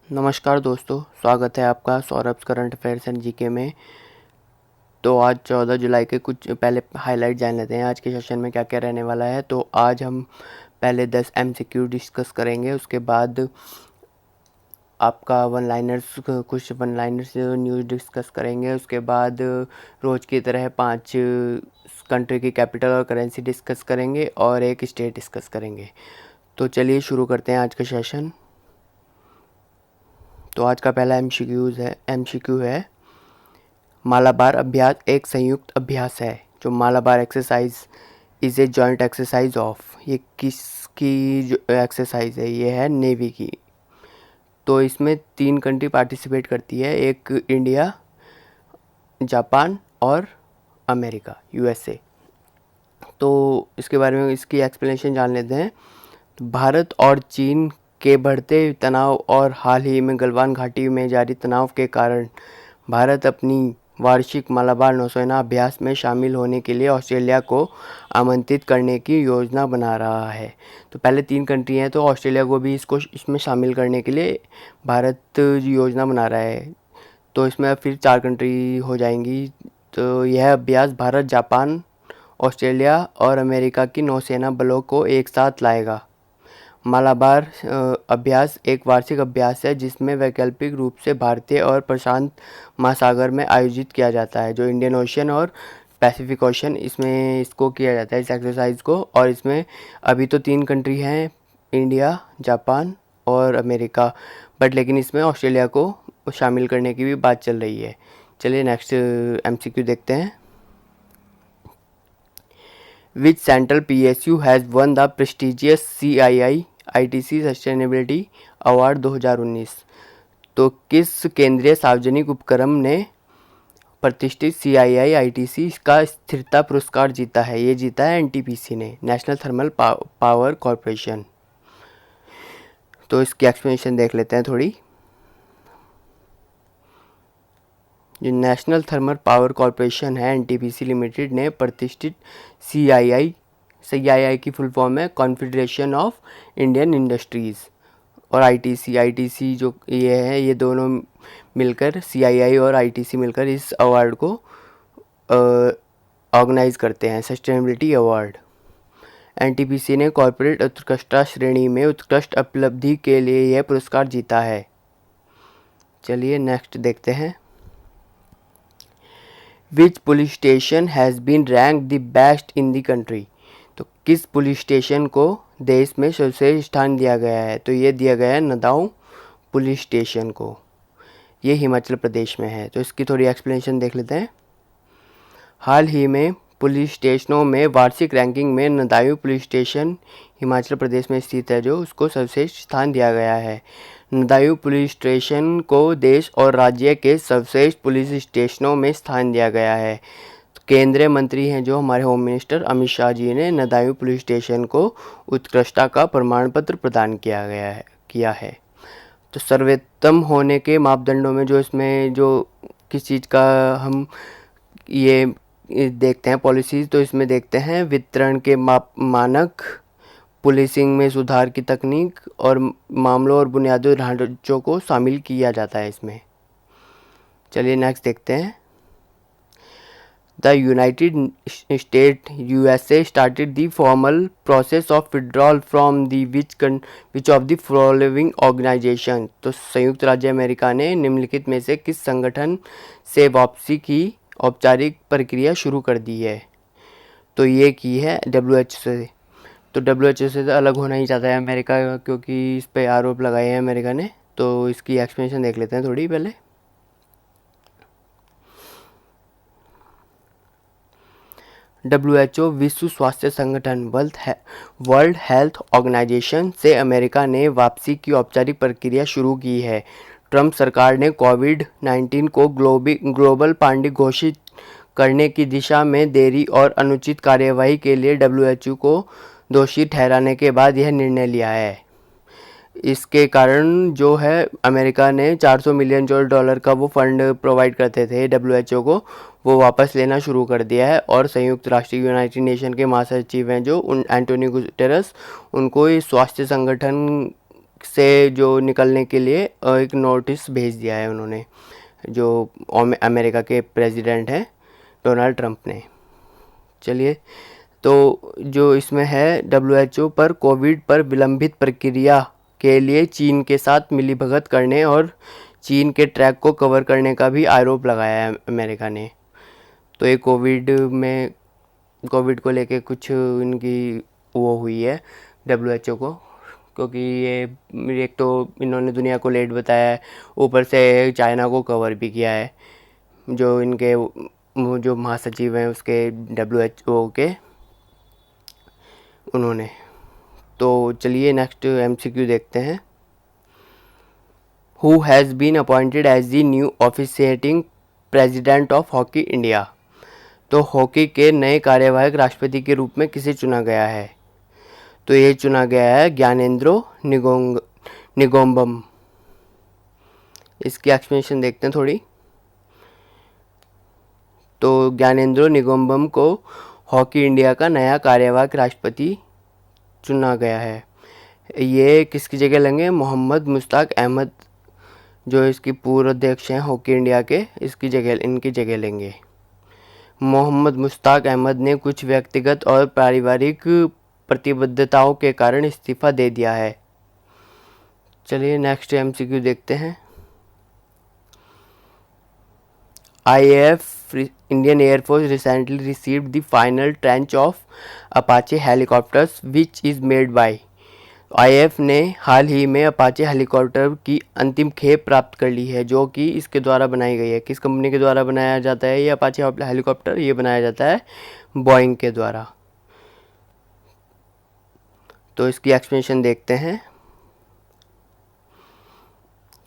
नमस्कार दोस्तों, स्वागत है आपका Saurabh current affairs and GK में। तो आज 14 जुलाई के कुछ पहले हाईलाइट जान लेते हैं आज के सेशन में क्या क्या रहने वाला है। तो आज हम पहले 10 एमसीक्यू डिस्कस करेंगे, उसके बाद आपका कुछ वन लाइनर्स न्यूज़ डिस्कस करेंगे, उसके बाद रोज़ की तरह 5 कंट्री की कैपिटल और करेंसी डिस्कस करेंगे और एक स्टेट डिस्कस करेंगे। तो चलिए शुरू करते हैं आज का सेशन। तो आज का पहला एमसीक्यू है मालाबार अभ्यास एक संयुक्त अभ्यास है। जो Malabar exercise is a joint exercise of, ये किसकी जो एक्सरसाइज है, ये है नेवी की। तो इसमें 3 कंट्री पार्टिसिपेट करती है, एक इंडिया, जापान और अमेरिका यूएसए। तो इसके बारे में इसकी एक्सप्लेनेशन जान लेते हैं। भारत और चीन के बढ़ते तनाव और हाल ही में गलवान घाटी में जारी तनाव के कारण भारत अपनी वार्षिक मालाबार नौसेना अभ्यास में शामिल होने के लिए ऑस्ट्रेलिया को आमंत्रित करने की योजना बना रहा है। तो पहले 3 कंट्री हैं, तो ऑस्ट्रेलिया को भी इसमें शामिल करने के लिए भारत योजना बना रहा है। तो इसमें अब फिर 4 कंट्री हो जाएंगी। तो यह अभ्यास भारत, जापान, ऑस्ट्रेलिया और अमेरिका की नौसेना बलों को एक साथ लाएगा। मालाबार अभ्यास एक वार्षिक अभ्यास है जिसमें वैकल्पिक रूप से भारतीय और प्रशांत महासागर में आयोजित किया जाता है। जो इंडियन ओशन और पैसिफिक ओशन, इसमें इसको किया जाता है इस एक्सरसाइज को। और इसमें अभी तो 3 कंट्री हैं, इंडिया, जापान और अमेरिका, बट लेकिन इसमें ऑस्ट्रेलिया को शामिल करने की भी बात चल रही है। चलिए नेक्स्ट एमसीक्यू देखते हैं। Which central PSU has won the prestigious CII ITC sustainability award 2019? तो किस केंद्रीय सार्वजनिक उपक्रम ने प्रतिष्ठित CII ITC का स्थिरता पुरस्कार जीता है? ये जीता है NTPC ने, नेशनल थर्मल पावर कॉरपोरेशन। तो इसकी एक्सप्लेनेशन देख लेते हैं थोड़ी। जो नेशनल थर्मल पावर कॉरपोरेशन है NTPC लिमिटेड ने प्रतिष्ठित CII की फुल फॉर्म है कॉन्फेडरेशन ऑफ इंडियन इंडस्ट्रीज़, और ITC जो ये है, ये दोनों मिलकर CII और ITC मिलकर इस अवार्ड को ऑर्गेनाइज करते हैं, सस्टेनेबिलिटी अवार्ड। NTPC ने कॉर्पोरेट उत्कृष्टता श्रेणी में उत्कृष्ट उपलब्धि के लिए यह पुरस्कार जीता है। चलिए नेक्स्ट देखते हैं। Which police station has been rank the best in the country? तो किस पुलिस स्टेशन को देश में सर्वश्रेष्ठ स्थान दिया गया है? तो ये दिया गया है नदाऊं पुलिस स्टेशन को, ये हिमाचल प्रदेश में है। तो इसकी थोड़ी एक्सप्लेनेशन देख लेते हैं। हाल ही में पुलिस स्टेशनों में वार्षिक रैंकिंग में नदायूं पुलिस स्टेशन हिमाचल प्रदेश में स्थित है, जो उसको सर्वश्रेष्ठ स्थान दिया गया है। नदायूं पुलिस स्टेशन को देश और राज्य के सर्वश्रेष्ठ पुलिस स्टेशनों में स्थान दिया गया है। तो केंद्रीय मंत्री हैं जो हमारे होम मिनिस्टर अमित शाह जी ने नदायूं पुलिस स्टेशन को उत्कृष्टता का प्रमाण पत्र प्रदान किया है। तो सर्वोत्तम होने के मापदंडों में जो इसमें जो किस चीज़ का हम ये देखते हैं पॉलिसीज़, तो इसमें देखते हैं वितरण के मानक, पुलिसिंग में सुधार की तकनीक और मामलों और बुनियादी ढांचों को शामिल किया जाता है इसमें। चलिए नेक्स्ट देखते हैं। The united state USA started the formal process of withdrawal from the which of the following organization? तो संयुक्त राज्य अमेरिका ने निम्नलिखित में से किस संगठन से वापसी की औपचारिक प्रक्रिया शुरू कर दी है? तो ये की है WHO से। तो WHO से तो अलग होना ही चाहता है अमेरिका, क्योंकि इस पे आरोप लगाए हैं अमेरिका ने। तो इसकी एक्सप्लेनेशन देख लेते हैं थोड़ी पहले। WHO विश्व स्वास्थ्य संगठन वर्ल्ड हेल्थ ऑर्गेनाइजेशन से अमेरिका ने वापसी की औपचारिक प्रक्रिया शुरू की है। ट्रंप सरकार ने कोविड-19 को ग्लोबल पैंडेमिक घोषित करने की दिशा में देरी और अनुचित कार्यवाही के लिए WHO को दोषी ठहराने के बाद यह निर्णय लिया है। इसके कारण जो है अमेरिका ने $400 मिलियन का वो फंड प्रोवाइड करते थे WHO को, वो वापस लेना शुरू कर दिया है। और संयुक्त राष्ट्र यूनाइटेड नेशन के महासचिव हैं जो एंटोनियो गुटेरेस, उनको इस स्वास्थ्य संगठन से जो निकलने के लिए एक नोटिस भेज दिया है उन्होंने, जो अमेरिका के प्रेसिडेंट हैं डोनाल्ड ट्रंप ने। चलिए, तो जो इसमें है WHO पर कोविड पर विलंबित प्रक्रिया के लिए चीन के साथ मिलीभगत करने और चीन के ट्रैक को कवर करने का भी आरोप लगाया है अमेरिका ने। तो ये कोविड को लेके कुछ इनकी वो हुई है WHO को, क्योंकि ये एक तो इन्होंने दुनिया को लेट बताया है, ऊपर से चाइना को कवर भी किया है, जो इनके जो महासचिव हैं उसके WHO के उन्होंने। तो चलिए नेक्स्ट MCQ देखते हैं। Who has been appointed as the new officiating president of hockey India. तो हॉकी के नए कार्यवाहक राष्ट्रपति के रूप में किसे चुना गया है? तो ये चुना गया है ज्ञानेंद्रो निगोम्बम। इसकी एक्सप्लेनेशन देखते हैं थोड़ी। तो ज्ञानेंद्रो निगोम्बम को हॉकी इंडिया का नया कार्यवाहक राष्ट्रपति चुना गया है। ये किसकी जगह लेंगे? मोहम्मद मुश्ताक अहमद, जो इसकी पूर्व अध्यक्ष हैं हॉकी इंडिया के, इनकी जगह लेंगे। मोहम्मद मुश्ताक अहमद ने कुछ व्यक्तिगत और पारिवारिक प्रतिबद्धताओं के कारण इस्तीफा दे दिया है। चलिए नेक्स्ट MCQ देखते हैं। IAF Indian Air Force recently received the final tranche of Apache helicopters which is made by। IAF ने हाल ही में अपाचे हेलीकॉप्टर की अंतिम खेप प्राप्त कर ली है, जो कि इसके द्वारा बनाई गई है। किस कंपनी के द्वारा बनाया जाता है ये अपाचे हेलीकॉप्टर? ये बनाया जाता है बोइंग के द्वारा। तो इसकी एक्सप्लेनेशन देखते हैं।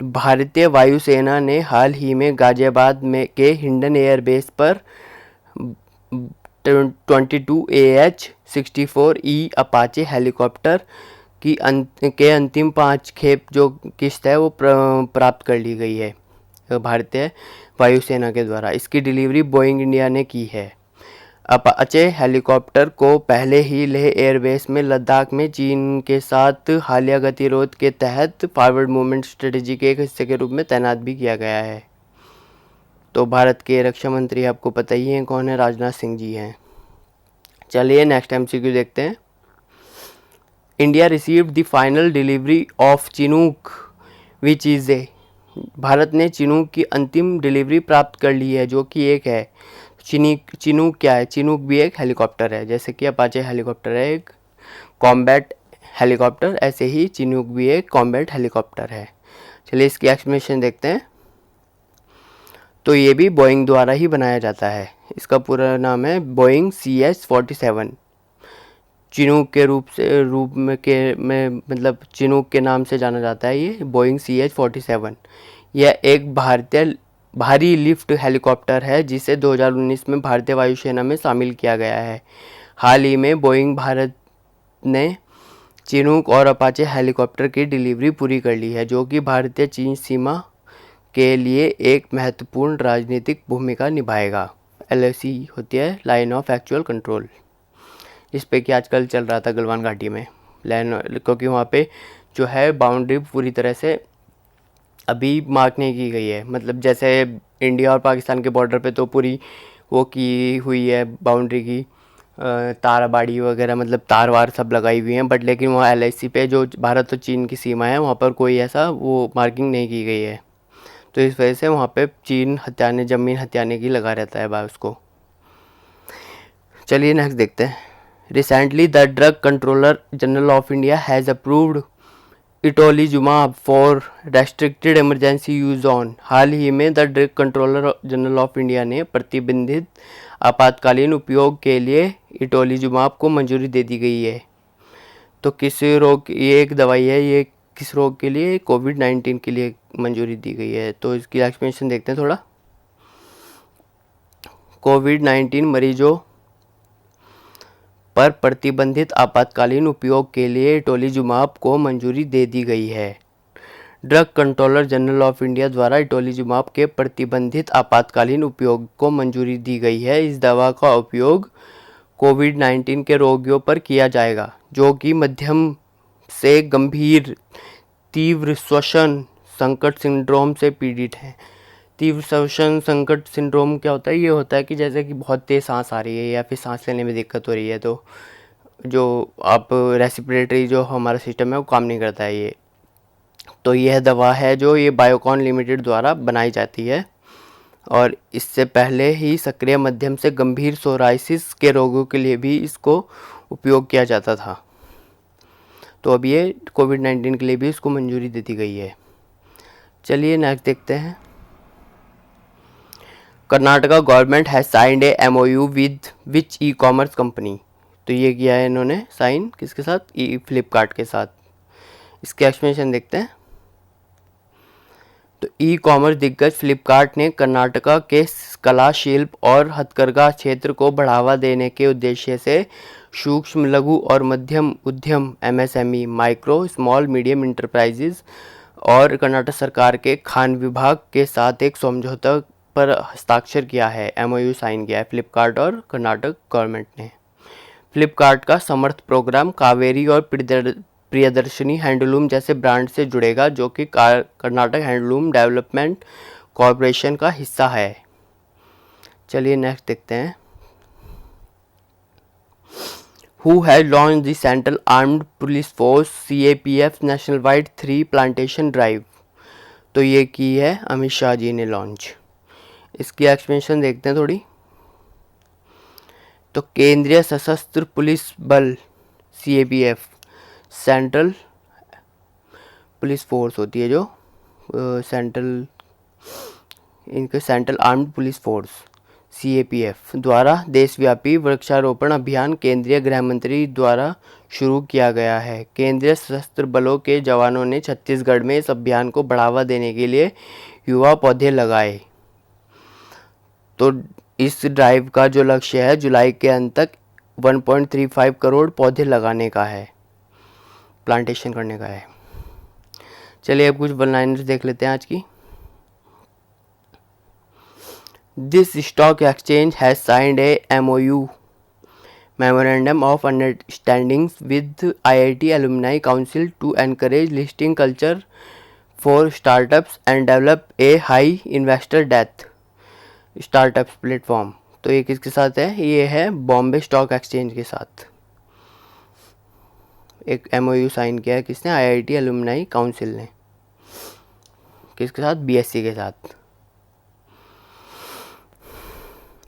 भारतीय वायुसेना ने हाल ही में गाजियाबाद में के हिंडन एयरबेस पर 22 AH-64E अपाचे हेलीकॉप्टर की अंतिम 5 खेप जो किस्त है वो प्राप्त कर ली गई है भारतीय वायुसेना के द्वारा। इसकी डिलीवरी बोइंग इंडिया ने की है। अपाचे हेलीकॉप्टर को पहले ही लेह एयरबेस में लद्दाख में चीन के साथ हालिया गतिरोध के तहत फॉरवर्ड मूवमेंट स्ट्रेटजी के एक हिस्से के रूप में तैनात भी किया गया है। तो भारत के रक्षा मंत्री आपको पता ही है कौन है, राजनाथ सिंह जी हैं। चलिए नेक्स्ट MCQ देखते हैं। India received the final delivery of Chinook which is a. Bharat ने चिनूक की अंतिम डिलीवरी प्राप्त कर ली है, जो कि एक है। चिनूक क्या है? चिनूक भी एक हेलीकॉप्टर है, जैसे कि अपाचे हेलीकॉप्टर है एक कॉम्बैट हेलीकॉप्टर, ऐसे ही चिनूक भी एक कॉम्बैट हेलीकॉप्टर है। चलिए इसकी एक्सप्लेनेशन देखते हैं। तो ये भी बोइंग द्वारा ही बनाया जाता है। इसका पूरा नाम है बोइंग CS-47। चिनूक के रूप में मतलब चिनूक के नाम से जाना जाता है ये बोइंग CS-47। यह एक भारी लिफ्ट हेलीकॉप्टर है जिसे 2019 में भारतीय वायुसेना में शामिल किया गया है। हाल ही में बोइंग भारत ने चिनूक और अपाचे हेलीकॉप्टर की डिलीवरी पूरी कर ली है, जो कि भारतीय चीन सीमा के लिए एक महत्वपूर्ण राजनीतिक भूमिका निभाएगा। LAC होती है लाइन ऑफ एक्चुअल कंट्रोल, जिस पे कि आजकल चल रहा था गलवान घाटी में लाइन, क्योंकि वहाँ पे जो है बाउंड्री पूरी तरह से अभी मार्क नहीं की गई है। मतलब जैसे इंडिया और पाकिस्तान के बॉर्डर पे तो पूरी वो की हुई है बाउंड्री की, तारबाड़ी वगैरह मतलब तार वार सब लगाई हुई हैं, बट लेकिन वहाँ LAC पे जो भारत और चीन की सीमा है वहाँ पर कोई ऐसा वो मार्किंग नहीं की गई है। तो इस वजह से वहाँ पे चीन ज़मीन हथियाने की लगा रहता है बात उसको। चलिए नेक्स्ट देखते हैं। Recently the drug controller general of India has approved itolizumab for restricted emergency use on. हाल ही में the drug controller general of India ने प्रतिबंधित आपातकालीन उपयोग के लिए इटोलीजुमाब को मंजूरी दे दी गई है। तो किस रोग, ये एक दवाई है, ये किस रोग के लिए? कोविड-19 के लिए मंजूरी दी गई है। तो इसकी एक्सप्लेनेशन देखते हैं थोड़ा। कोविड-19 मरीजों पर प्रतिबंधित आपातकालीन उपयोग के लिए इटोलीजुमाब को मंजूरी दे दी गई है। Drug controller general of India द्वारा इटोलीजुमाब के प्रतिबंधित आपातकालीन उपयोग को मंजूरी दी गई है। इस दवा का उपयोग कोविड-19 के रोगियों पर किया जाएगा जो कि मध्यम से गंभीर तीव्र श्वसन संकट सिंड्रोम से पीड़ित हैं। तीव्र श्वसन संकट सिंड्रोम क्या होता है? ये होता है कि जैसे कि बहुत तेज़ सांस आ रही है या फिर सांस लेने में दिक्कत हो रही है, तो जो आप रेस्पिरेटरी जो हमारा सिस्टम है वो काम नहीं करता है ये। तो यह दवा है जो ये बायोकॉन लिमिटेड द्वारा बनाई जाती है और इससे पहले ही सक्रिय मध्यम से गंभीर सोराइसिस के रोगों के लिए भी इसको उपयोग किया जाता था। तो अब ये कोविड-19 के लिए भी इसको मंजूरी दे दी गई है। चलिए नेक्स्ट देखते हैं। Karnataka government has signed a MOU with which e commerce company. तो ये किया है इन्होंने साइन किसके साथ? फ्लिपकार्ट के साथ। इसके एक्सप्लेनेशन देखते हैं। तो ई कॉमर्स दिग्गज फ्लिपकार्ट ने कर्नाटका के कला शिल्प और हथकरघा क्षेत्र को बढ़ावा देने के उद्देश्य से सूक्ष्म लघु और मध्यम उद्यम MSME micro small medium enterprises और कर्नाटक सरकार के खान विभाग के साथ एक समझौता पर हस्ताक्षर किया है। MOU साइन किया है फ्लिपकार्ट और कर्नाटक गवर्नमेंट ने। फ्लिपकार्ट का समर्थ प्रोग्राम कावेरी और प्रियदर्शनी हैंडलूम जैसे ब्रांड से जुड़ेगा, जो कि कर्नाटक हैंडलूम डेवलपमेंट कॉरपोरेशन का हिस्सा है। चलिए नेक्स्ट देखते हैं। Who has launched the Central Armed Police Force CAPF national wide 3 plantation drive? तो ये की है अमित शाह जी ने लॉन्च। इसकी एक्सप्लेनेशन देखते हैं थोड़ी। तो केंद्रीय सशस्त्र पुलिस बल CAPF सेंट्रल पुलिस फोर्स होती है जो central armed police force CAPF द्वारा देशव्यापी वृक्षारोपण अभियान केंद्रीय गृह मंत्री द्वारा शुरू किया गया है। केंद्रीय सशस्त्र बलों के जवानों ने छत्तीसगढ़ में इस अभियान को बढ़ावा देने के लिए युवा पौधे लगाए। तो इस ड्राइव का जो लक्ष्य है जुलाई के अंत तक 1.35 करोड़ पौधे लगाने का है, प्लांटेशन करने का है। चलिए अब कुछ वन लाइनर्स देख लेते हैं आज की। This stock exchange has signed a MOU memorandum of understandings with IIT alumni council to encourage listing culture for startups and develop a high investor डेथ स्टार्टअप्स प्लेटफॉर्म। तो ये किसके साथ है? ये है बॉम्बे स्टॉक एक्सचेंज के साथ एक MOU साइन किया है। किसने? IIT एलुमनाई काउंसिल ने। किसके साथ? BSc के साथ।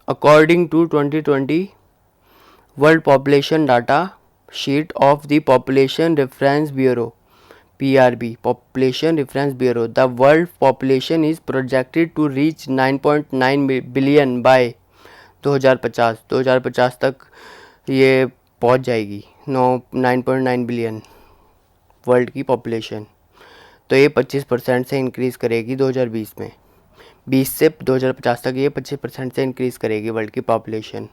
According to 2020 world population data sheet of the population reference bureau PRB population reference bureau, the world population is projected to reach 9.9 billion by 2050 तक ये पहुंच जाएगी 9.9 बिलियन वर्ल्ड की पॉपुलेशन। तो ये 25% से इंक्रीज़ करेगी 2020 में। 20 से 2050 तक ये 25% से इंक्रीज़ करेगी वर्ल्ड की पॉपुलेशन।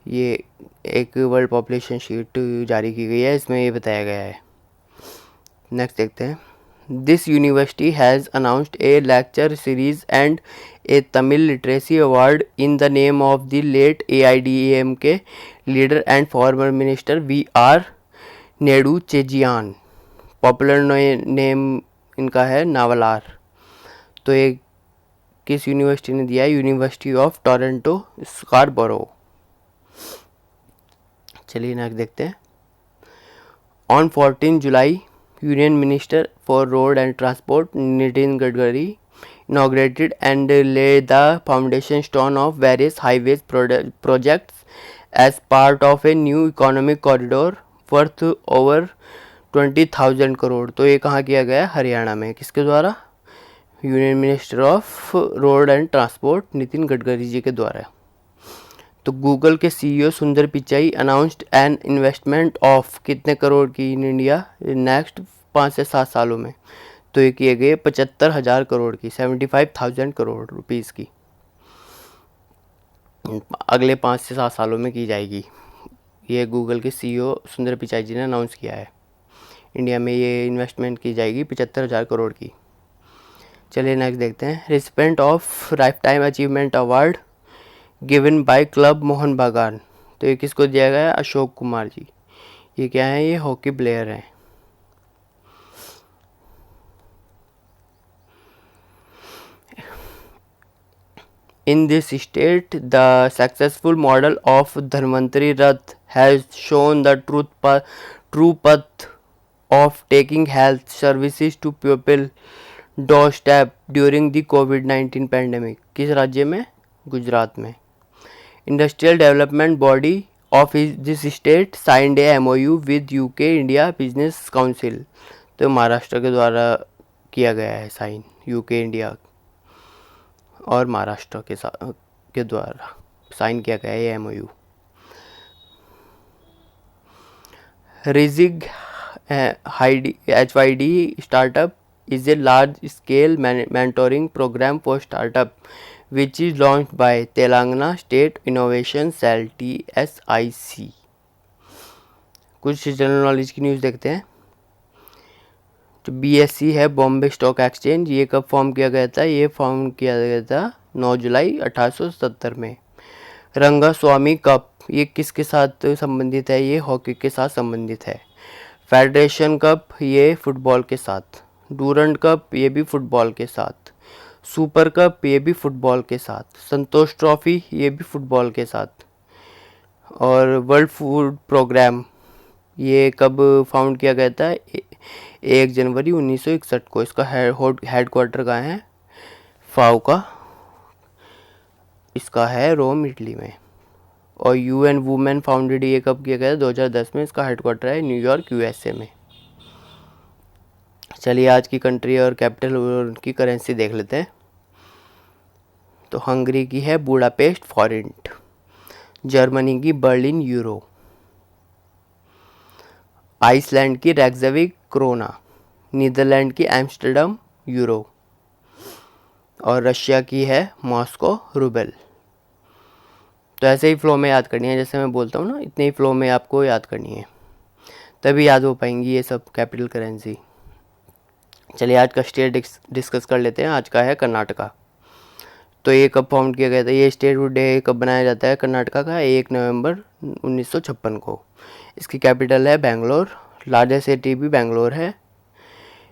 ये एक वर्ल्ड पॉपुलेशन शीट जारी की गई है, इसमें ये बताया गया है। नेक्स्ट देखते हैं। This university has announced a lecture series and a Tamil literacy award in the name of the late AIADMK leader and former minister VR Nedunchezhiyan. Popular name इनका है नावलार। तो ये किस यूनिवर्सिटी ने दिया है? University of Toronto स्कार्बरो। चलिए नेक्स्ट देखते हैं। On 14 July union minister for road and transport Nitin Gadkari inaugurated and laid the foundation stone of various highways projects as part of a new economic corridor worth over 20,000 crore. तो ये कहाँ किया गया? हरियाणा में। किसके द्वारा? Union minister of road and transport Nitin Gadkari ji के द्वारा। तो गूगल के CEO Sundar Pichai announced an investment of कितने करोड़ की इन इंडिया नेक्स्ट 5 से 7 सालों में? तो ये किए गए 75,000 करोड़ की, 75,000 करोड़ रुपीज़ की अगले 5 से 7 सालों में की जाएगी। ये गूगल के CEO सुंदर पिचाई जी ने अनाउंस किया है। इंडिया में ये इन्वेस्टमेंट की जाएगी 75,000 करोड़ की। चलिए नेक्स्ट देखते हैं। Recipient of life time achievement award given by club Mohan बागान। तो ये किसको दिया गया है? अशोक कुमार जी। ये क्या है? ये हॉकी प्लेयर हैं। In this state, the successful model of Dhanvantari Rath has shown the true path of taking health services to people doorstep during the COVID-19 pandemic. किस राज्य में? गुजरात में. Industrial Development Body of this state signed a MOU with UK India Business Council. तो महाराष्ट्र के द्वारा किया गया है साइन, यूके इंडिया और महाराष्ट्र के द्वारा साइन किया गया है ये MOU. Rizig HYD startup is a large scale mentoring program for startup which is launched by Telangana State Innovation Cell TSIC. कुछ जनरल नॉलेज की न्यूज़ देखते हैं. तो BSE है बॉम्बे स्टॉक एक्सचेंज, ये कब फॉर्म किया गया था? ये फॉर्म किया गया था 9 जुलाई 1870 में. रंगास्वामी कप ये किसके साथ संबंधित है? ये हॉकी के साथ संबंधित है. फेडरेशन कप ये फुटबॉल के साथ. डूरंड कप ये भी फुटबॉल के साथ. सुपर कप ये भी फुटबॉल के साथ. संतोष ट्रॉफी ये भी फुटबॉल के साथ. और वर्ल्ड फूड प्रोग्राम ये कब फाउंड किया गया था? 1 जनवरी 1961 को. इसका हेडक्वार्टर कहाँ है? फाओ का. इसका है रोम इटली में. और UN वुमेन फाउंडेड ये कब किया गया? 2010 में. इसका हेडक्वार्टर है न्यूयॉर्क USA में. चलिए आज की कंट्री और कैपिटल और उनकी करेंसी देख लेते हैं. तो हंगरी की है बुडापेस्ट फॉरेंट. जर्मनी की बर्लिन यूरो. आइसलैंड की रेक्सविक क्रोना. नीदरलैंड की एम्स्टर्डम यूरो. और रशिया की है मॉस्को रूबल. तो ऐसे ही फ्लो में याद करनी है, जैसे मैं बोलता हूँ ना, इतने ही फ्लो में आपको याद करनी है, तभी याद हो पाएंगी ये सब कैपिटल करेंसी. चलिए आज का स्टेट डिस्कस कर लेते हैं. आज का है कर्नाटका. तो ये कब फाउंड किया गया था? ये स्टेट डे कब बनाया जाता है कर्नाटका का? 1 नवंबर 1956 को. इसकी कैपिटल है बेंगलोर. लार्जेस्ट सिटी भी बेंगलोर है.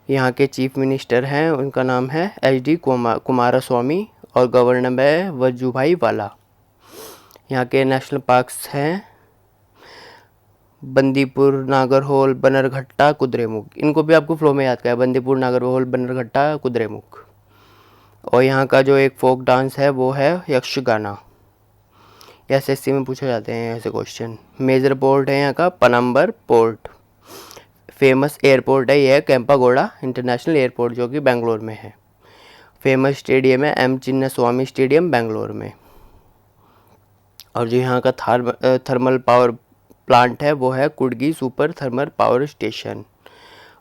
यहाँ के चीफ मिनिस्टर हैं, उनका नाम है HD कुमारस्वामी और गवर्नर है वजुभाई वाला. यहाँ के नेशनल पार्क्स हैं बंदीपुर, नागरहोल, बनरघट्टा, कुद्रेमुख. इनको भी आपको फ्लो में याद किया है, बंदीपुर, नागरहोल, बनरघट्टा, कुद्रेमुख. और यहाँ का जो एक फोक डांस है वो है यक्षगाना. SSC में पूछे जाते हैं ऐसे क्वेश्चन. मेजर पोर्ट है यहाँ का पनम्बर पोर्ट. फेमस एयरपोर्ट है यह कैंपागोड़ा इंटरनेशनल एयरपोर्ट जो कि बेंगलोर में है. फेमस स्टेडियम है M चिन्नास्वामी स्टेडियम बेंगलोर में. और जो यहाँ का थर्मल पावर प्लांट है वो है कुडगी सुपर थर्मल पावर स्टेशन.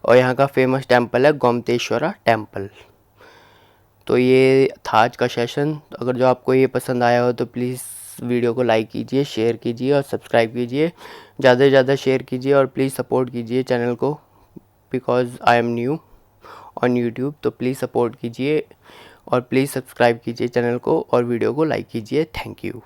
और यहाँ का फेमस टेंपल है गोमतेश्वरा टेंपल. तो ये था आज का सेशन. अगर जो आपको ये पसंद आया हो तो प्लीज़ वीडियो को लाइक कीजिए, शेयर कीजिए और सब्सक्राइब कीजिए. ज़्यादा से ज़्यादा शेयर कीजिए और प्लीज़ सपोर्ट कीजिए चैनल को, because I am new on YouTube. तो प्लीज़ सपोर्ट कीजिए और प्लीज़ सब्सक्राइब कीजिए चैनल को और वीडियो को लाइक कीजिए. Thank you.